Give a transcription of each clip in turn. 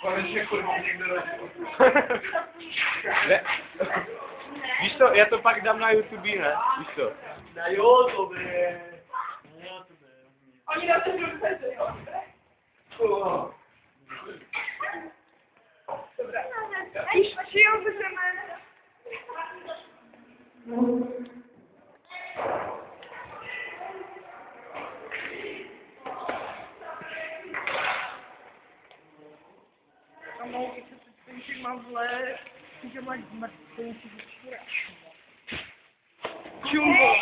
Konečně kurva někdo rodil. Ne. Víš co, já to pak dám na YouTube, ne? Víš co? Na YouTube. Na YouTube. Oni na to dobře, jo. Dobré. Už čijou můžeme. Kamu, když se s tím mám vle, že máš zmrtvý, si vyčíráš. Čumbo.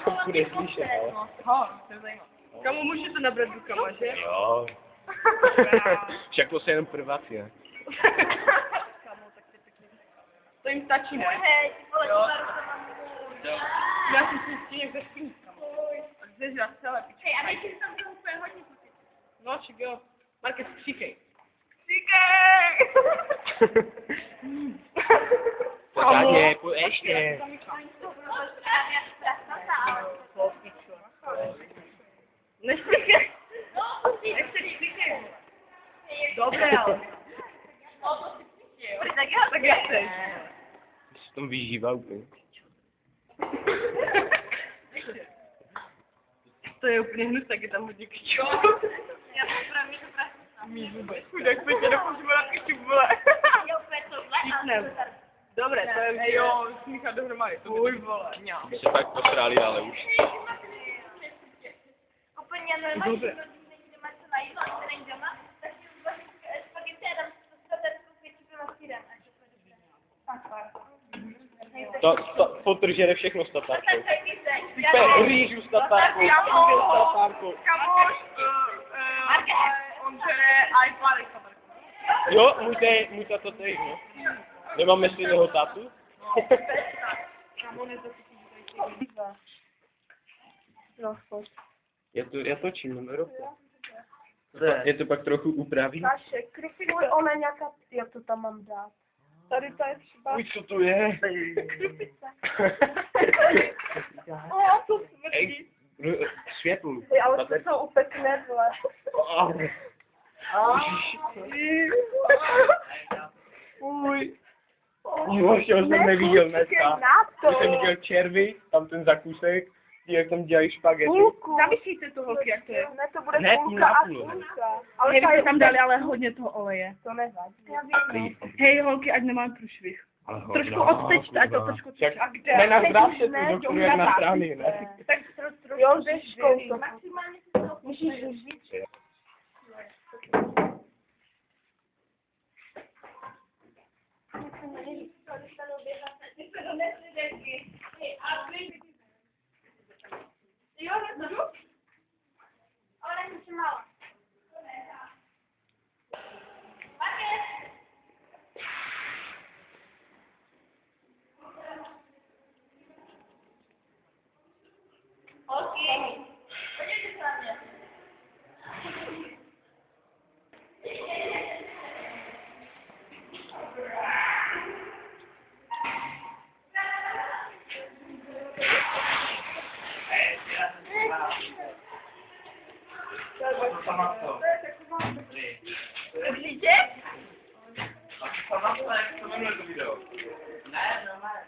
To bude slyšet, ale. To je zajímavé. Kamu, můžete nabrat rukama, že? Jo. Však to se jenom prváci, ne? Kamu, tak ty pěkně. To jim stačí, ne? Hej, ale Jo. to Já jsem si stíněk ze spín, kamu. A kde já celé piče. Hej, a teď tam to úplně hodně kusit. No, čik jo. Marke, skříkej. Pořádně, ještě. Neštíkej. No, Nechce štíkej. Dobré, ale. Tak já chceš. Se tam vyžívá úplně. To je úplně hnus, tak je tam hodně kčů. Já to právě Mít vůbec. Chudák pěkně nepoužívá na kčů, vole. Jo, Štíknem. Dobré, to je jo, smíchat dohromady. Uj, vole, ňám. My se pak posrali, ale už. Úplně normálně, když někde máš co na jídlo a není doma, tak si uvaříš spaghetti a dám si to taterskou pětí sírem. To potržere všechno s tatarkou. Já Rýžu s tatarkou, Kamoš. s tatarkou. Kamoš, on žere iPady s tatarkou. Jo, můj tato teď, no. Nemáme stejného tátu? Kamo, nezasypí tady. No, pojď. Já točím, numero. Je to pak trochu upravím. Naše krypy, ona nějaká, jak to tam mám dát? Tady to je třeba. Uj, co to je? Krypice. O, to smrdí. Světlo. Ale to jsou upekné, vole. Uj. Horšího jsem neviděl dneska. Když jsem viděl červy, tam ten zakusek, jak tam dělají špagety. Zamyslíte to, holky, jak to je? Ne, to bude Ne, půlka a půl. půlka. Ale kdybyste tam dali ale hodně toho oleje. To nevadí. Hej, holky, ať nemám průšvih. Trošku odtečte, ať to trošku odtečte. A kde? Ne na zdravce, tu dokturu jak na strany, ne? Tak trošku. Jo, jdeš kousek. Musíš říct. Jo, nebudu. Ale nejsem malá. Okay. Podívejte se na mě. Určitě? Jak to jmenuje to video? Ne, normálně,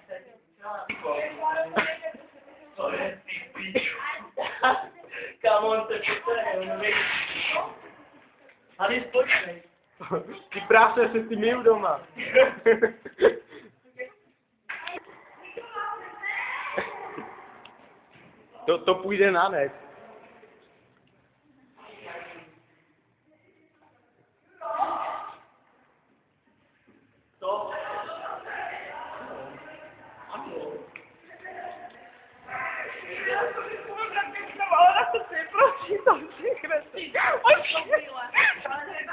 to je ty píču. Come on, to je Tady spočnej. Ty práce se ty myju doma. To půjde na net. To.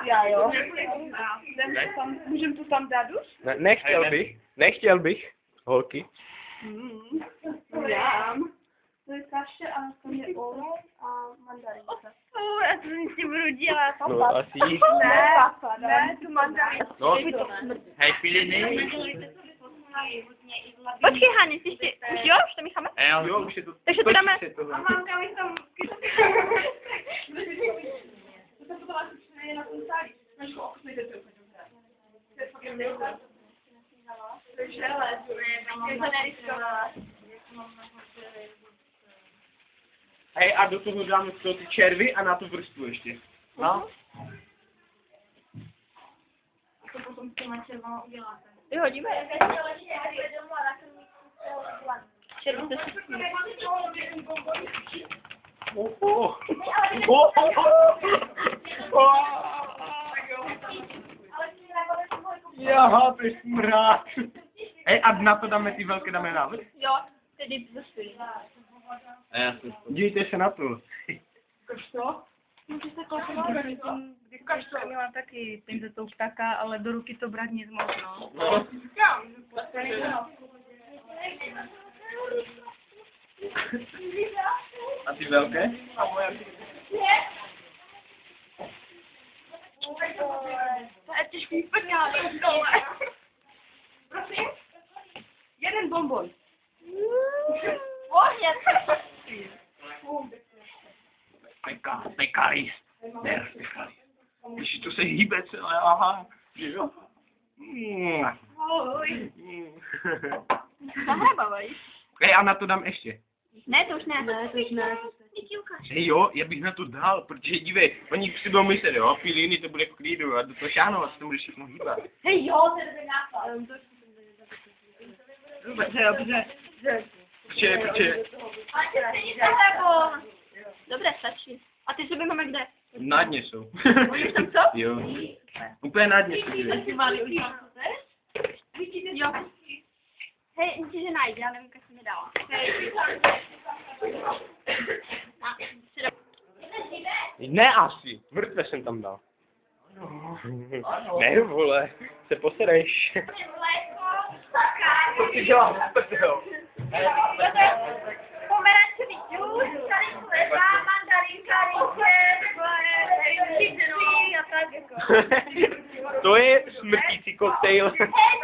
Já jo. Můžem to tam dát už? Nechtěl bych, holky. Dám. To je kaše a to je olej a mandarinka. Já to nic nebudu dělat. No asi. Ne, tu mandarinku. No, Hej, chvíli nejvíc. Počkej, Hani, ty ještě, už jo, už to mícháme? jo, už je to. Takže to dáme. A Mamka mi tam... Hej, a do toho dáme z toho ty červy a na tu vrstvu ještě. No. To potom s těma červenou uděláte. Vyhodíme. Červený Jaha, to je smrát. Hej, a na to dáme ty velké dáme návrh? Jo, tedy zase. Dívejte se na to. Co? Můžeš se koupit. Když jsem měla taky peníze toho ptáka, ale do ruky to brát nic moc, no. No. A ty velké? To je těžký prňák dole. Prosím? Jeden bonbon. Ohně. Pekaris. Der pekaris. Když to se hýbe celé, aha. Jo. Ahoj. Zahrabavaj. Hej, a na to dám ještě. Ne, to už ne. Ne, to už ne. Hej jo, já bych na to dal, protože dívej, oni si budou myslet, jo, piliny to bude v klidu a do toho šánovat, se to bude všechno hýbat. Hej, jo, to je dobrý nápad. Dobře. Protože, Dobré, stačí. A ty sebe máme kde? na dně jsou. Oni tam co? Jo. Úplně na dně jsou. dívej. Jo. Hej, musíš že najít, já nevím, jak jsi mi dala. Hej. Ne asi, mrtvé jsem tam dal. Ne vole, se posereš. Co ty děláš? Pomerančový džus, tady chleba, mandarinka, rýže, čipsy a tak jako. To je smrtící koktejl. Hej,